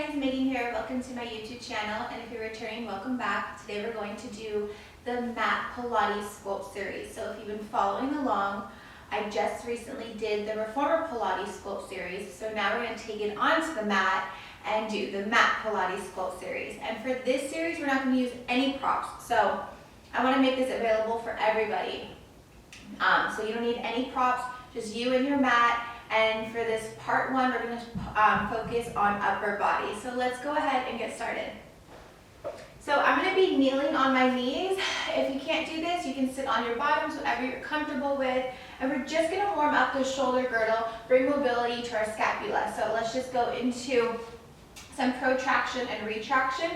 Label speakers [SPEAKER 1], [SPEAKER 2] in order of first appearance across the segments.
[SPEAKER 1] it's Megan here. Welcome to my YouTube channel, and if you're returning, welcome back. Today we're going to do the mat Pilates Sculpt Series. So if you've been following along, I just recently did the Reformer Pilates Sculpt Series. So now we're going to take it onto the mat and do the mat Pilates Sculpt Series. And for this series, we're not going to use any props. So I want to make this available for everybody. So you don't need any props, just you and your mat. And for this part one, we're going to focus on upper body. So let's go ahead and get started. So I'm going to be kneeling on my knees. If you can't do this, you can sit on your bottoms, whatever you're comfortable with. And we're just going to warm up the shoulder girdle, bring mobility to our scapula. So let's just go into some protraction and retraction.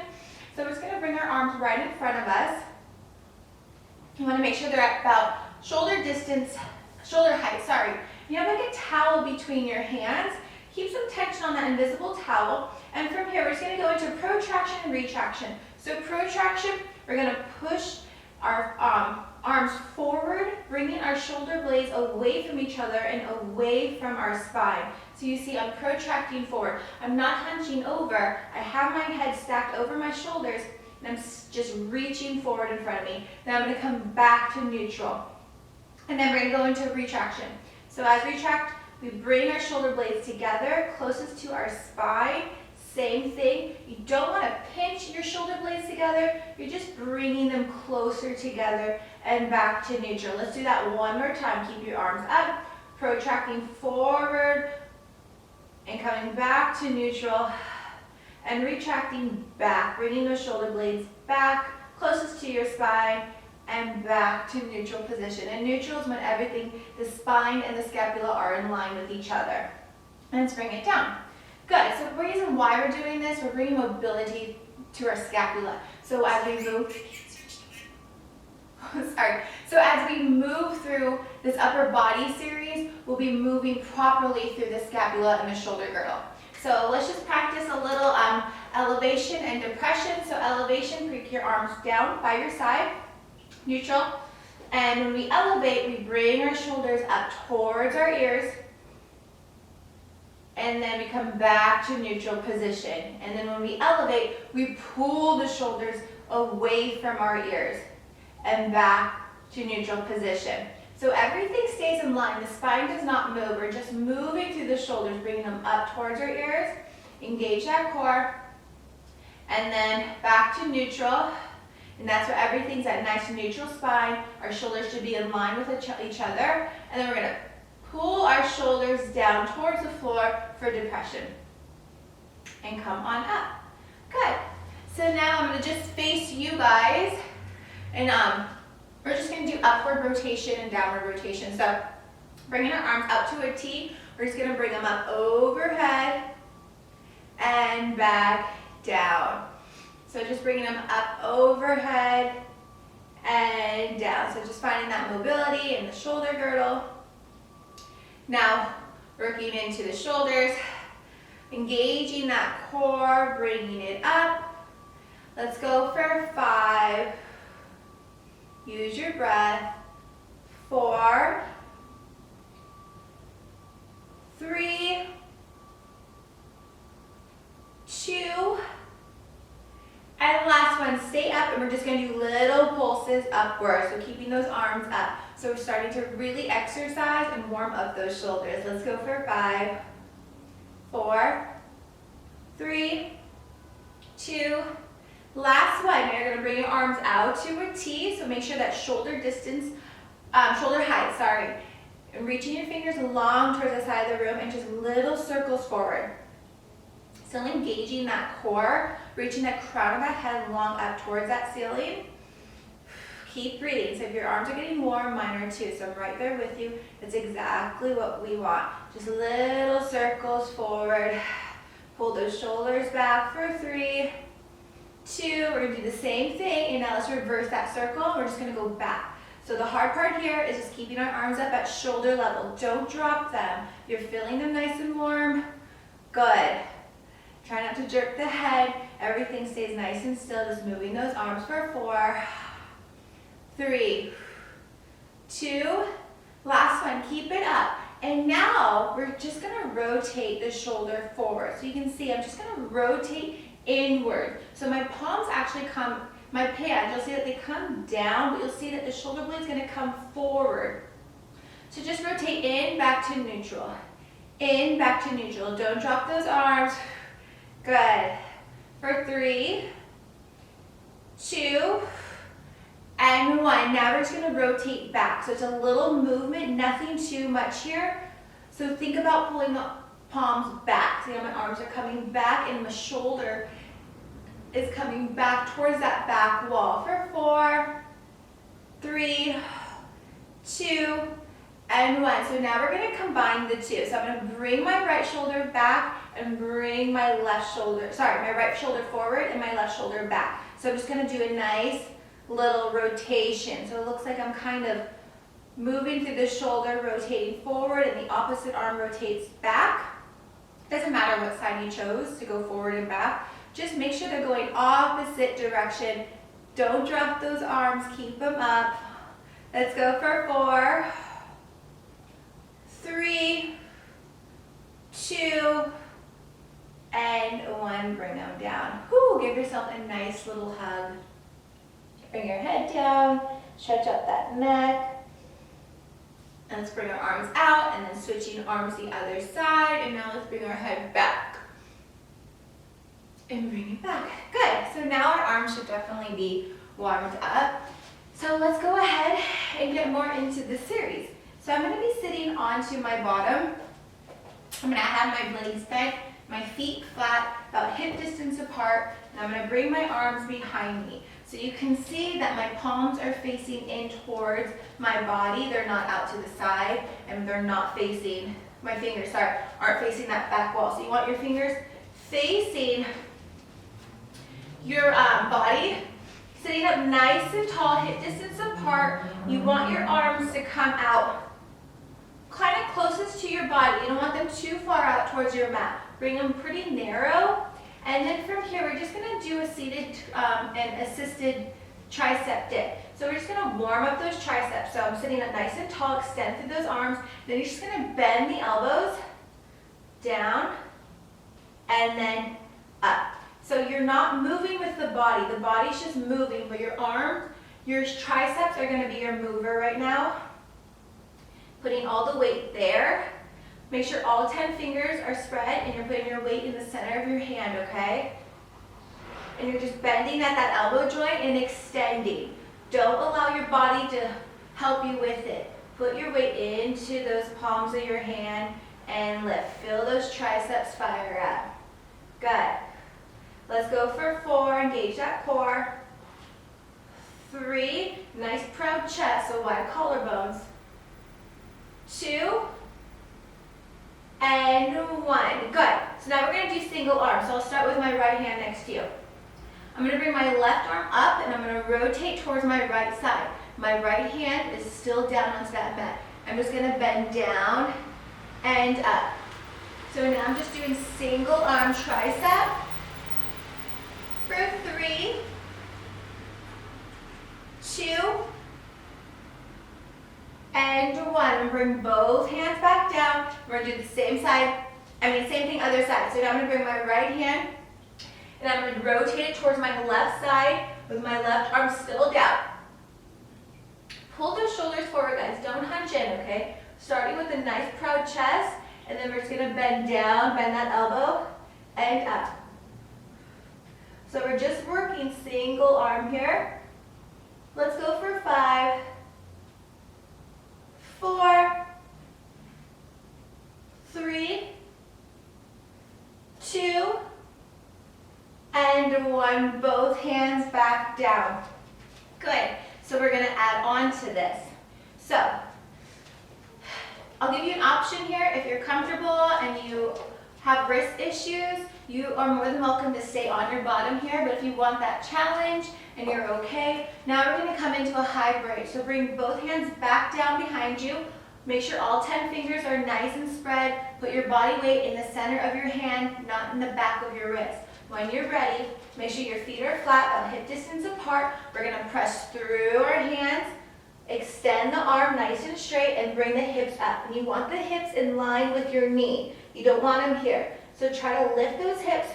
[SPEAKER 1] So we're just going to bring our arms right in front of us. You want to make sure they're at about shoulder height, sorry. You have like a towel between your hands. Keep some tension on that invisible towel. And from here, we're just going to go into protraction and retraction. So protraction, we're going to push our arms forward, bringing our shoulder blades away from each other and away from our spine. So you see I'm protracting forward. I'm not hunching over. I have my head stacked over my shoulders, and I'm just reaching forward in front of me. Then I'm going to come back to neutral. And then we're going to go into retraction. So as we retract, we bring our shoulder blades together, closest to our spine. Same thing. You don't want to pinch your shoulder blades together. You're just bringing them closer together and back to neutral. Let's do that one more time. Keep your arms up, protracting forward and coming back to neutral and retracting back, bringing those shoulder blades back, closest to your spine, and back to neutral position. And neutral is when everything, the spine and the scapula are in line with each other. And let's bring it down. Good, so the reason why we're doing this, we're bringing mobility to our scapula. So as we move, so as we move through this upper body series, we'll be moving properly through the scapula and the shoulder girdle. So let's just practice a little elevation and depression. So elevation, bring your arms down by your side. Neutral, and when we elevate, we bring our shoulders up towards our ears, and then we come back to neutral position. And then when we elevate, we pull the shoulders away from our ears and back to neutral position. So everything stays in line. The spine does not move. We're just moving through the shoulders, bringing them up towards our ears. Engage that core, and then back to neutral. And that's where everything's at nice neutral spine. Our shoulders should be in line with each other. And then we're going to pull our shoulders down towards the floor for depression. And come on up. Good. So now I'm going to just face you guys. And we're just going to do upward rotation and downward rotation. So bringing our arms up to a T. We're just going to bring them up overhead and back down. So just bringing them up overhead and down. So just finding that mobility in the shoulder girdle. Now working into the shoulders, engaging that core, bringing it up. Let's go for 5. Use your breath. 4, 3, 2, and last one, stay up, and we're just going to do little pulses upward, so keeping those arms up. So we're starting to really exercise and warm up those shoulders. Let's go for 5, 4, 3, 2, last one. You're going to bring your arms out to a T, so make sure that shoulder height, and reaching your fingers long towards the side of the room and just little circles forward. Still engaging that core, reaching that crown of that head long up towards that ceiling. Keep breathing. So if your arms are getting warm, mine are too. So I'm right there with you. That's exactly what we want. Just little circles forward. Pull those shoulders back for 3, 2. We're going to do the same thing. And now let's reverse that circle. We're just going to go back. So the hard part here is just keeping our arms up at shoulder level. Don't drop them. You're feeling them nice and warm. Good. Try not to jerk the head. Everything stays nice and still. Just moving those arms for 4, 3, 2. Last one. Keep it up. And now we're just gonna rotate the shoulder forward. So you can see I'm just gonna rotate inward. So my palms actually come, my hands, you'll see that they come down, but you'll see that the shoulder blade's gonna come forward. So just rotate in, back to neutral. In, back to neutral. Don't drop those arms. Good. For 3, 2, and 1. Now we're just going to rotate back. So it's a little movement, nothing too much here. So think about pulling the palms back. See how my arms are coming back and my shoulder is coming back towards that back wall. For 4, 3, 2, and 1. So now we're going to combine the two. So I'm going to bring my right shoulder back and bring my left shoulder, my right shoulder forward and my left shoulder back. So I'm just going to do a nice little rotation. So it looks like I'm kind of moving through the shoulder, rotating forward, and the opposite arm rotates back. Doesn't matter what side you chose to go forward and back. Just make sure they're going opposite direction. Don't drop those arms, keep them up. Let's go for 4, 3, 2, and 1. Bring them down. Whew, give yourself a nice little hug. Bring your head down, stretch out that neck. And let's bring our arms out, and then switching arms the other side. And now let's bring our head back. And bring it back. Good. So now our arms should definitely be warmed up. So let's go ahead and get more into the series. So I'm going to be sitting onto my bottom. I'm going to have my blades bent, my feet flat, about hip distance apart, and I'm going to bring my arms behind me. So you can see that my palms are facing in towards my body. They're not out to the side, and they're not facing, my fingers, aren't facing that back wall. So you want your fingers facing your body, sitting up nice and tall, hip distance apart. You want your arms to come out kind of closest to your body. You don't want them too far out towards your mat. Bring them pretty narrow. And then from here, we're just going to do a seated and assisted tricep dip. So we're just going to warm up those triceps. So I'm sitting up nice and tall, extend through those arms. Then you're just going to bend the elbows down and then up. So you're not moving with the body. The body's just moving, but your arms, your triceps are going to be your mover right now. Putting all the weight there. Make sure all 10 fingers are spread and you're putting your weight in the center of your hand, okay? And you're just bending at that elbow joint and extending. Don't allow your body to help you with it. Put your weight into those palms of your hand and lift. Feel those triceps fire up. Good. Let's go for 4, engage that core. 3, nice proud chest, so wide collarbones. 2, and 1. Good. So now we're going to do single arm. So I'll start with my right hand next to you. I'm going to bring my left arm up and I'm going to rotate towards my right side. My right hand is still down onto that mat. I'm just going to bend down and up. So now I'm just doing single arm tricep for 3, 2, and 1. And bring both hands back down. We're going to do the same thing other side. So now I'm going to bring my right hand and I'm going to rotate it towards my left side with my left arm still down. Pull those shoulders forward, guys. Don't hunch in, okay? Starting with a nice proud chest, and then we're just going to bend down, bend that elbow, and up. So we're just working single arm here. Let's go for 5, 4, 3, 2, and 1. Both hands back down. Good. So we're going to add on to this. So I'll give you an option here. If you're comfortable and you have wrist issues, you are more than welcome to stay on your bottom here. But if you want that challenge and you're okay, now we're going to come into a hybrid. So bring both hands back down behind you. Make sure all 10 fingers are nice and spread. Put your body weight in the center of your hand, not in the back of your wrist. When you're ready, make sure your feet are flat, about hip distance apart. We're going to press through our hands, Extend the arm nice and straight and bring the hips up. And you want the hips in line with your knee. You don't want them here. So try to lift those hips.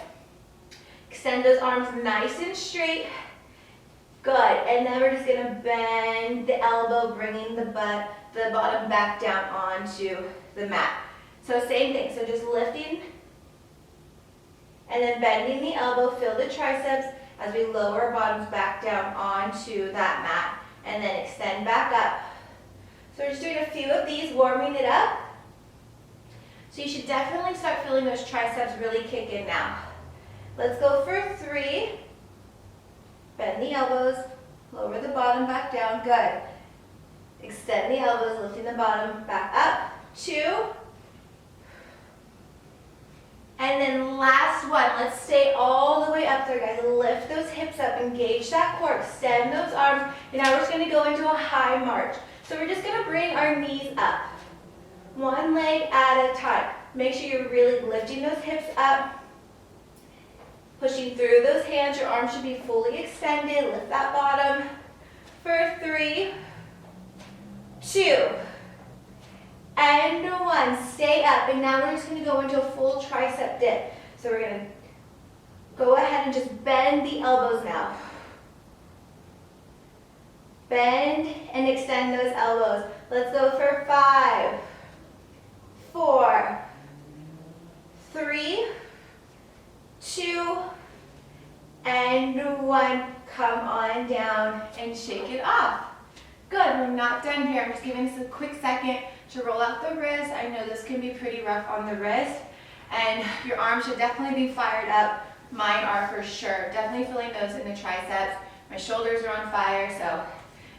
[SPEAKER 1] Extend those arms nice and straight. Good. And then we're just going to bend the elbow, bringing the bottom back down onto the mat. So same thing. So just lifting and then bending the elbow. Feel the triceps as we lower our bottoms back down onto that mat. And then extend back up. So we're just doing a few of these, warming it up. So you should definitely start feeling those triceps really kick in now. Let's go for 3. Bend the elbows, lower the bottom back down, good. Extend the elbows, lifting the bottom back up, 2. And then last one, let's stay all the way up there, guys. Lift those hips up, engage that core, extend those arms. And now we're just gonna go into a high march. So we're just gonna bring our knees up, one leg at a time. Make sure you're really lifting those hips up, pushing through those hands. Your arms should be fully extended. Lift that bottom for 3, 2, and 1. Stay up. And now we're just going to go into a full tricep dip. So we're going to go ahead and just bend the elbows now. Bend and extend those elbows. Let's go for 5, 4, 3, 2, and 1. Come on down and shake it off. Good, we're not done here. I'm just giving this a quick second to roll out the wrist. I know this can be pretty rough on the wrist, and your arms should definitely be fired up. Mine are for sure. Definitely feeling those in the triceps. My shoulders are on fire, so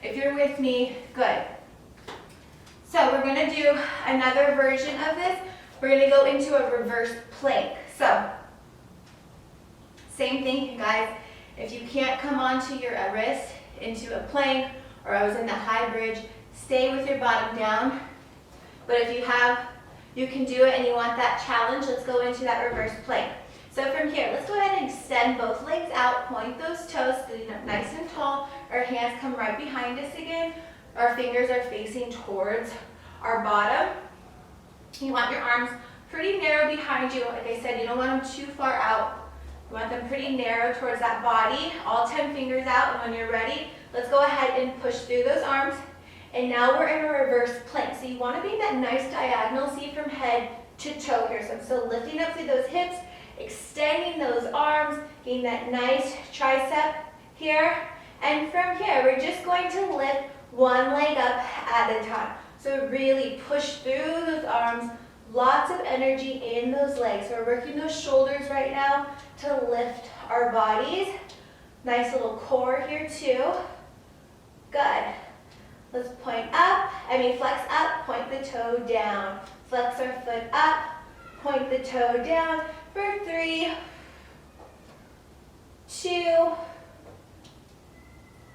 [SPEAKER 1] if you're with me, good. So we're gonna do another version of this. We're gonna go into a reverse plank. So, same thing, guys. If you can't come onto your wrist into a plank, or I was in the high bridge, stay with your bottom down. But if you have, you can do it and you want that challenge, let's go into that reverse plank. So from here, let's go ahead and extend both legs out, point those toes, sitting up nice and tall. Our hands come right behind us again. Our fingers are facing towards our bottom. You want your arms pretty narrow behind you. Like I said, you don't want them too far out. You want them pretty narrow towards that body. All 10 fingers out, and when you're ready, let's go ahead and push through those arms. And now we're in a reverse plank. So you want to be in that nice diagonal, see from head to toe here. So I'm still lifting up through those hips, extending those arms, getting that nice tricep here. And from here, we're just going to lift one leg up at a time. So really push through those arms, lots of energy in those legs. So we're working those shoulders right now to lift our bodies. Nice little core here too. Good. Let's flex up, point the toe down. Flex our foot up, point the toe down for 3, 2,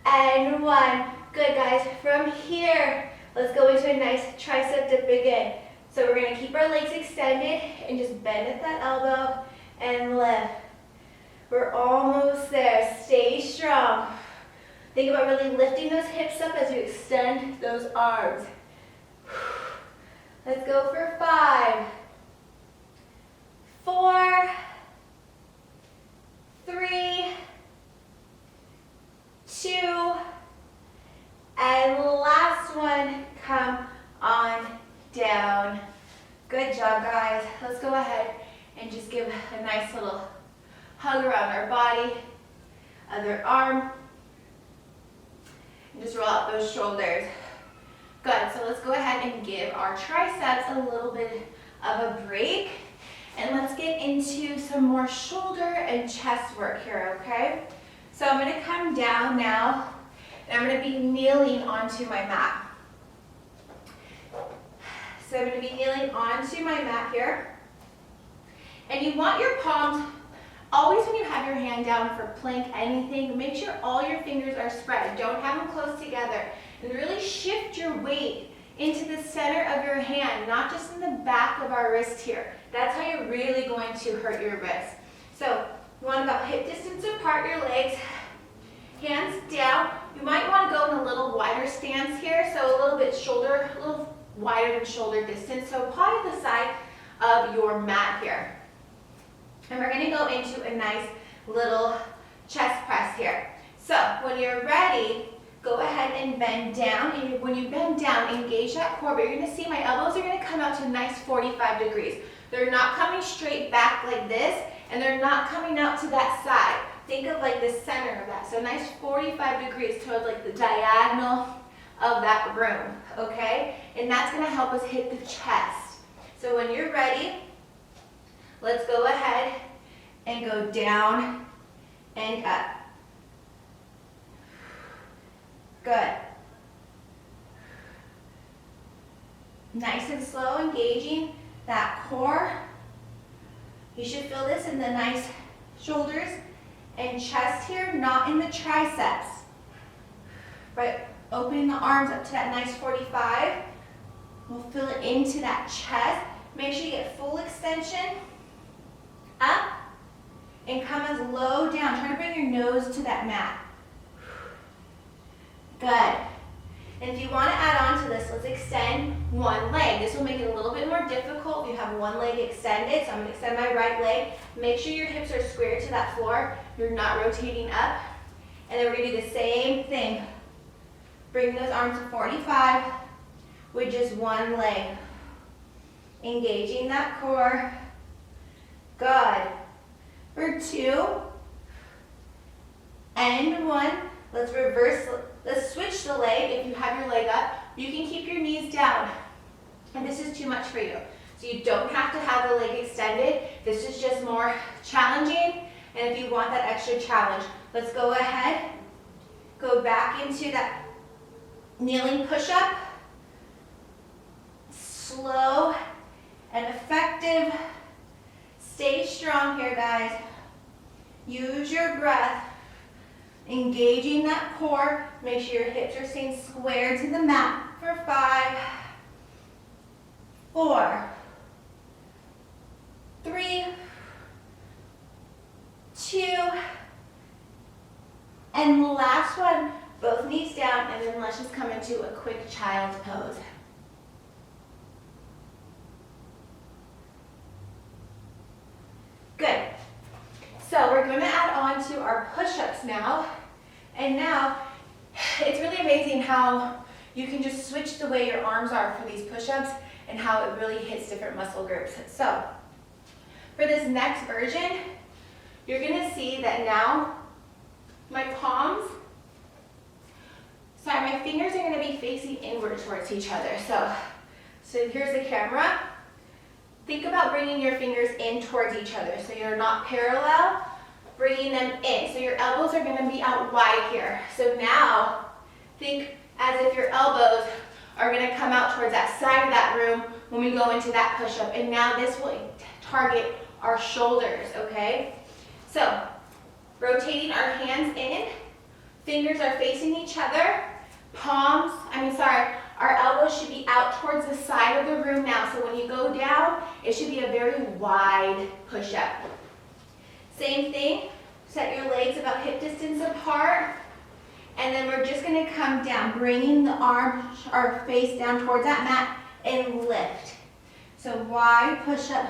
[SPEAKER 1] and 1. Good, guys. From here, let's go into a nice tricep dip again. So we're going to keep our legs extended and just bend at that elbow and lift. We're almost there. Stay strong. Think about really lifting those hips up as you extend those arms. Let's go for 5, 4, 3, 2, and last one, come on down. Good job, guys. Let's go ahead and just give a nice little hug around our body, other arm, and just roll out those shoulders. Good, so let's go ahead and give our triceps a little bit of a break. And let's get into some more shoulder and chest work here, okay? So I'm gonna come down now, and I'm gonna be kneeling onto my mat. So I'm gonna be kneeling onto my mat here. And you want your palms, always when you have your hand down for plank anything, make sure all your fingers are spread. Don't have them close together. And really shift your weight into the center of your hand, not just in the back of our wrist here. That's how you're really going to hurt your wrist. So you want about hip distance apart your legs, hands down. You might want to go in a little wider stance here. bit shoulder, a little wider than shoulder distance, so probably the side of your mat here. And we're gonna go into a nice little chest press here. So when you're ready, go ahead and bend down. And when you bend down, engage that core, but you're gonna see my elbows are gonna come out to a nice 45 degrees. They're not coming straight back like this, and they're not coming out to that side. Think of like the center of that. So nice 45 degrees towards like the diagonal of that room, okay? And that's gonna help us hit the chest. So when you're ready, let's go ahead and go down and up. Good. Nice and slow, engaging that core. You should feel this in the nice shoulders and chest here, not in the triceps. Right, opening the arms up to that nice 45. We'll feel it into that chest. Make sure you get full extension. Up and come as low down. Try to bring your nose to that mat. Good. And if you want to add on to this, let's extend one leg. This will make it a little bit more difficult if you have one leg extended. So I'm going to extend my right leg. Make sure your hips are square to that floor. You're not rotating up. And then we're going to do the same thing. Bring those arms to 45 with just one leg. Engaging that core. Good. For 2 and 1. Let's reverse. Let's switch the leg. If you have your leg up, you can keep your knees down. And this is too much for you. So you don't have to have the leg extended. This is just more challenging. And if you want that extra challenge, let's go ahead. Go back into that kneeling push-up. Slow and effective. Stay strong here, guys. Use your breath. Engaging that core. Make sure your hips are staying square to the mat for 5, 4, 3, 2, and the last one, both knees down, and then let's just come into a quick child's pose. Good. So we're going to add on to our push-ups now. And now, it's really amazing how you can just switch the way your arms are for these push-ups and how it really hits different muscle groups. So, for this next version, you're going to see that now my fingers are going to be facing inward towards each other. So here's the camera. Think about bringing your fingers in towards each other so you're not parallel, bringing them in. So your elbows are going to be out wide here. So now think as if your elbows are going to come out towards that side of that room when we go into that push-up. And now this will target our shoulders, okay? So rotating our hands in, fingers are facing each other, our elbows should be out towards the side of the room now. So when you go down, it should be a very wide push-up. Same thing, set your legs about hip distance apart. And then we're just gonna come down, bringing the arms or face down towards that mat and lift. So wide push-up,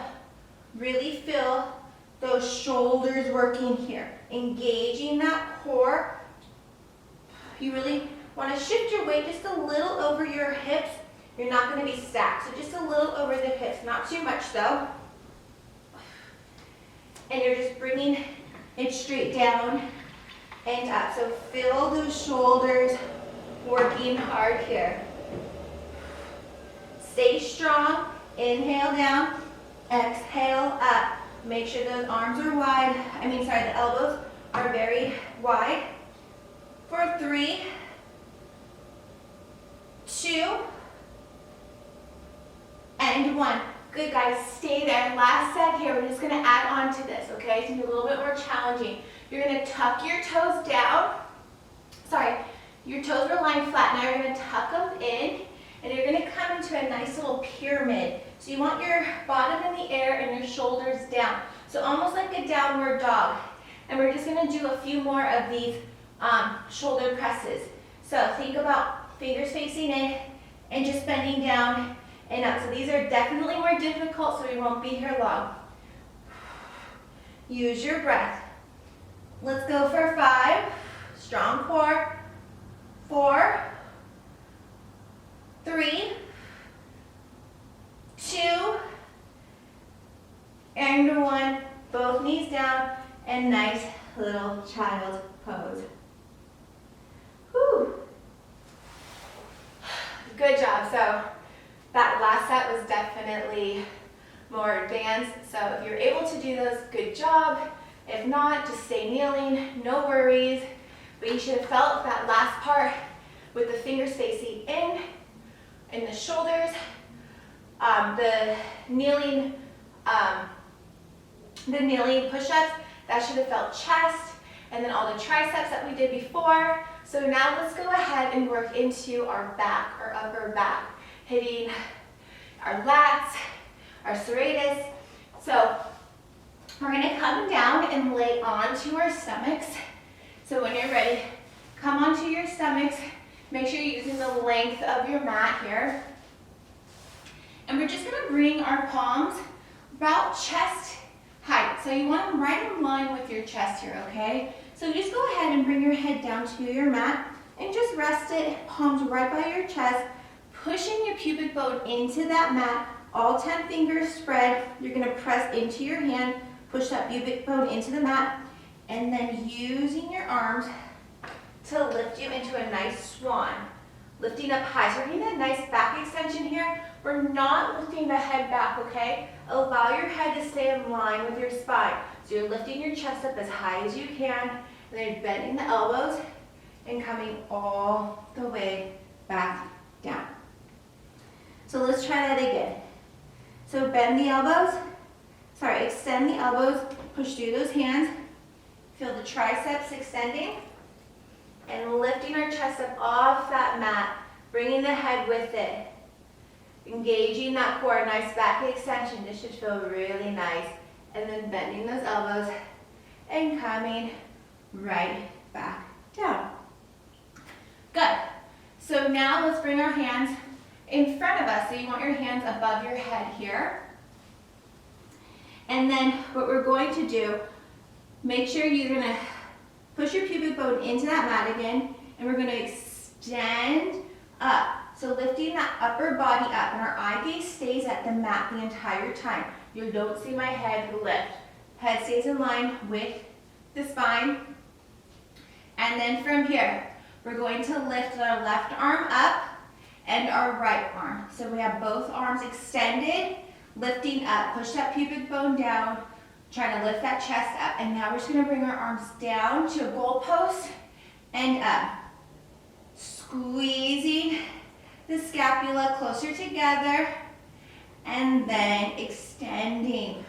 [SPEAKER 1] really feel those shoulders working here. Engaging that core. You really want to shift your weight just a little over your hips. You're not going to be stacked, so just a little over the hips, not too much though. And you're just bringing it straight down and up. So feel those shoulders working hard here. Stay strong. Inhale down, exhale up. Make sure those arms are wide. The elbows are very wide. For 3, 2, and 1. Good, guys, stay there. Last set here, we're just gonna add on to this, okay? It's gonna be a little bit more challenging. You're gonna tuck your toes down. Your toes were lying flat. Now you're gonna tuck them in, and you're gonna come into a nice little pyramid. So you want your bottom in the air and your shoulders down. So almost like a downward dog. And we're just gonna do a few more of these shoulder presses. So think about fingers facing in and just bending down and up. So these are definitely more difficult, so we won't be here long. Use your breath. Let's go for 5. Strong core. 4, 3, 2, and 1. Both knees down, and nice little child pose. Whew. Good job. So that last set was definitely more advanced. So if you're able to do those, good job. If not, just stay kneeling, no worries. But you should have felt that last part with the fingers facing in the shoulders, the kneeling push-ups, that should have felt chest, and then all the triceps that we did before. So now let's go ahead and work into our back, our upper back, hitting our lats, our serratus. So we're gonna come down and lay onto our stomachs. So when you're ready, come onto your stomachs. Make sure you're using the length of your mat here. And we're just gonna bring our palms about chest height. So you want them right in line with your chest here, okay? So just go ahead and bring your head down to your mat and just rest it, palms right by your chest, pushing your pubic bone into that mat. All 10 fingers spread. You're gonna press into your hand, push that pubic bone into the mat, and then using your arms to lift you into a nice swan. Lifting up high. So we're getting a nice back extension here. We're not lifting the head back, okay? Allow your head to stay in line with your spine. So you're lifting your chest up as high as you can, and then bending the elbows and coming all the way back down. So let's try that again. So bend the elbows, extend the elbows, push through those hands, feel the triceps extending, and lifting our chest up off that mat, bringing the head with it. Engaging that core, nice back extension. This should feel really nice. And then bending those elbows and coming right back down. Good. So now let's bring our hands in front of us. So you want your hands above your head here. And then what we're going to do, make sure you're going to push your pubic bone into that mat again, and we're going to extend up. So lifting that upper body up, and our eye gaze stays at the mat the entire time. You don't see my head lift. Head stays in line with the spine. And then from here, we're going to lift our left arm up and our right arm. So we have both arms extended, lifting up. Push that pubic bone down, trying to lift that chest up. And now we're just going to bring our arms down to a goalpost and up. Squeezing the scapula closer together, and then extending.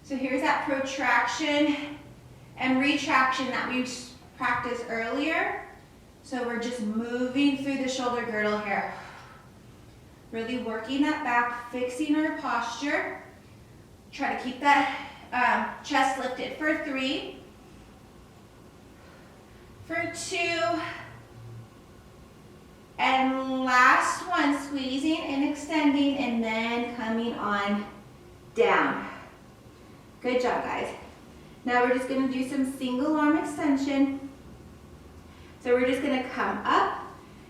[SPEAKER 1] So here's that protraction and retraction that we practiced earlier. So we're just moving through the shoulder girdle here. Really working that back, fixing our posture. Try to keep that chest lifted for 3, for 2, and last one, squeezing and extending, and then coming on down. Good job, guys. Now we're just going to do some single arm extension. So we're just going to come up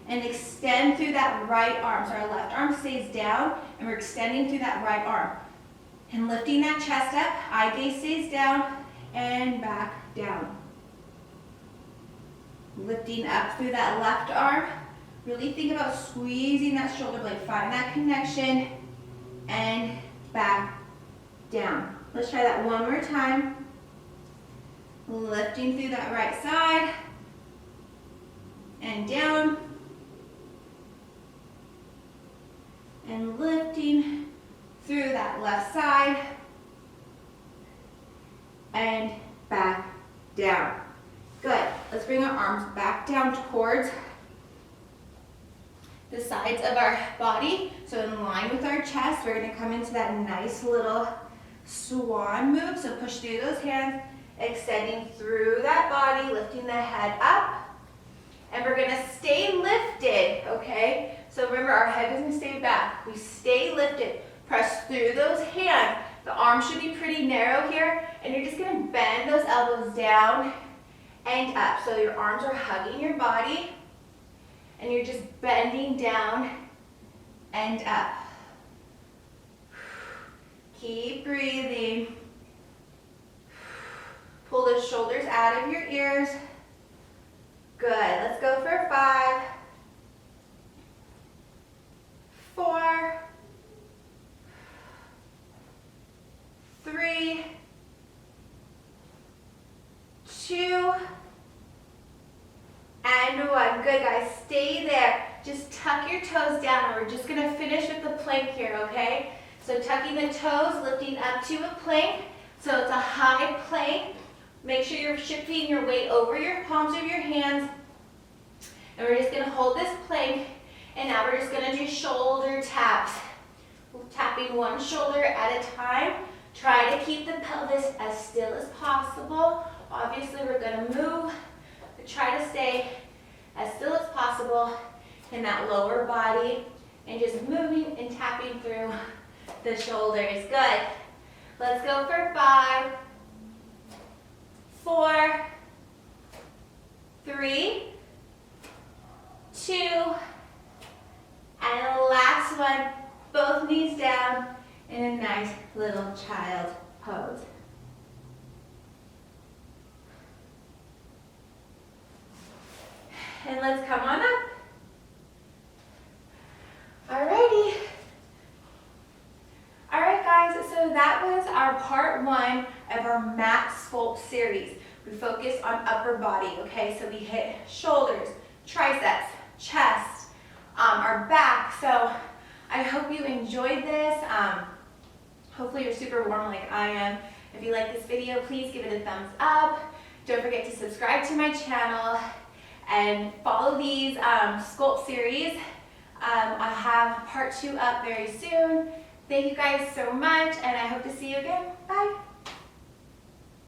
[SPEAKER 1] and extend through that right arm. So our left arm stays down, and we're extending through that right arm. And lifting that chest up, eye gaze stays down, and back down. Lifting up through that left arm. Really think about squeezing that shoulder blade. Find that connection, and back down. Let's try that one more time. Lifting through that right side, and down. And lifting through that left side, and back down. Good. Let's bring our arms back down towards the sides of our body. So in line with our chest, we're going to come into that nice little swan move. So push through those hands, extending through that body, lifting the head up. And we're going to stay lifted, okay? So remember, our head doesn't stay back. We stay lifted. Press through those hands. The arms should be pretty narrow here, and you're just gonna bend those elbows down and up. So your arms are hugging your body, and you're just bending down and up. Keep breathing. Pull those shoulders out of your ears. Good. Let's go for 5, 4, 3, 2, and 1. Good, guys. Stay there. Just tuck your toes down. We're just going to finish with the plank here, okay? So tucking the toes, lifting up to a plank. So it's a high plank. Make sure you're shifting your weight over your palms of your hands. And we're just going to hold this plank. And now we're just going to do shoulder taps. We're tapping one shoulder at a time. Try to keep the pelvis as still as possible. Obviously, we're going to move, but try to stay as still as possible in that lower body and just moving and tapping through the shoulders. Good. Let's go for 5, 4, 3, 2, and last one. Both knees down in a nice little child pose. And let's come on up. Alrighty. Alright guys, so that was our part 1 of our mat sculpt series. We focused on upper body, okay? So we hit shoulders, triceps, chest, our back. So I hope you enjoyed this. Hopefully you're super warm like I am. If you like this video, please give it a thumbs up. Don't forget to subscribe to my channel and follow these sculpt series. I have part 2 up very soon. Thank you guys so much, and I hope to see you again. Bye.